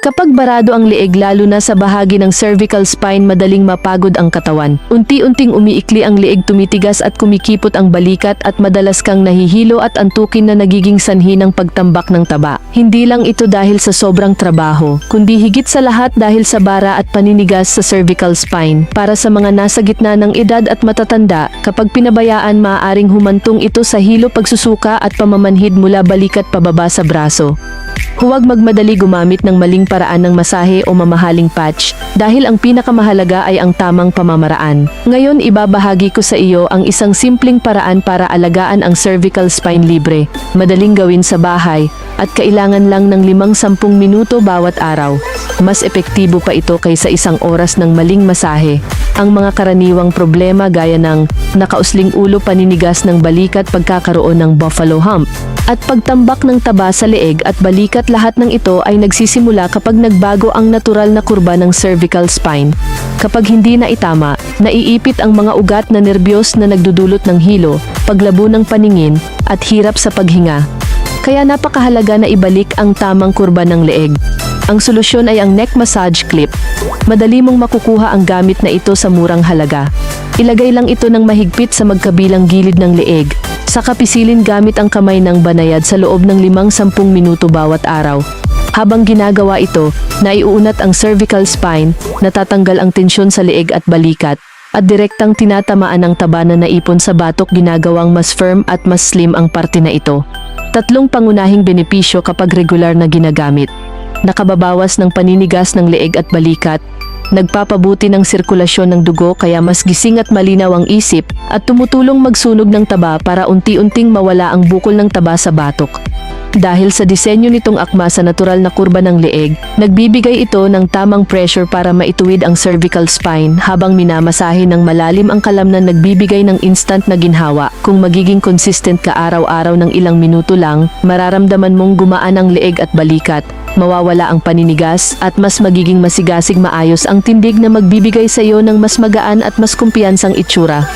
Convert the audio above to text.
Kapag barado ang leeg lalo na sa bahagi ng cervical spine, madaling mapagod ang katawan. Unti-unting umiikli ang leeg, tumitigas at kumikipot ang balikat at madalas kang nahihilo at antukin na nagiging sanhi ng pagtambak ng taba. Hindi lang ito dahil sa sobrang trabaho, kundi higit sa lahat dahil sa bara at paninigas sa cervical spine. Para sa mga nasa gitna ng edad at matatanda, kapag pinabayaan maaaring humantong ito sa hilo, pagsusuka at pamamanhid mula balikat pababa sa braso. Huwag magmadali gumamit ng maling paraan ng masahe o mamahaling patch dahil ang pinakamahalaga ay ang tamang pamamaraan. Ngayon ibabahagi ko sa iyo ang isang simpleng paraan para alagaan ang cervical spine libre. Madaling gawin sa bahay at kailangan lang ng 5-10 minuto bawat araw. Mas epektibo pa ito kaysa 1 oras ng maling masahe. Ang mga karaniwang problema gaya ng nakausling ulo, paninigas ng balikat, pagkakaroon ng buffalo hump, at pagtambak ng taba sa leeg at balikat, lahat ng ito ay nagsisimula kapag nagbago ang natural na kurba ng cervical spine. Kapag hindi na itama, naiipit ang mga ugat na nerbiyos na nagdudulot ng hilo, paglabo ng paningin, at hirap sa paghinga. Kaya napakahalaga na ibalik ang tamang kurba ng leeg. Ang solusyon ay ang neck massage clip. Madali mong makukuha ang gamit na ito sa murang halaga. Ilagay lang ito ng mahigpit sa magkabilang gilid ng leeg. Saka pisilin gamit ang kamay ng banayad sa loob ng 5-10 minuto bawat araw. Habang ginagawa ito, naiuunat ang cervical spine, natatanggal ang tensyon sa leeg at balikat, at direktang tinatamaan ang taba na naipon sa batok, ginagawang mas firm at mas slim ang parte na ito. 3 pangunahing benepisyo kapag regular na ginagamit. Nakababawas ng paninigas ng leeg at balikat, nagpapabuti ng sirkulasyon ng dugo kaya mas gising at malinaw ang isip, at tumutulong magsunog ng taba para unti-unting mawala ang bukol ng taba sa batok. Dahil sa disenyo nitong akma sa natural na kurba ng leeg, nagbibigay ito ng tamang pressure para maituwid ang cervical spine habang minamasahe ng malalim ang kalamnan, nagbibigay ng instant na ginhawa. Kung magiging consistent ka araw-araw ng ilang minuto lang, mararamdaman mong gumaan ang leeg at balikat, mawawala ang paninigas, at mas magiging masigasig, maayos ang tindig na magbibigay sa iyo ng mas magaan at mas kumpiyansang itsura.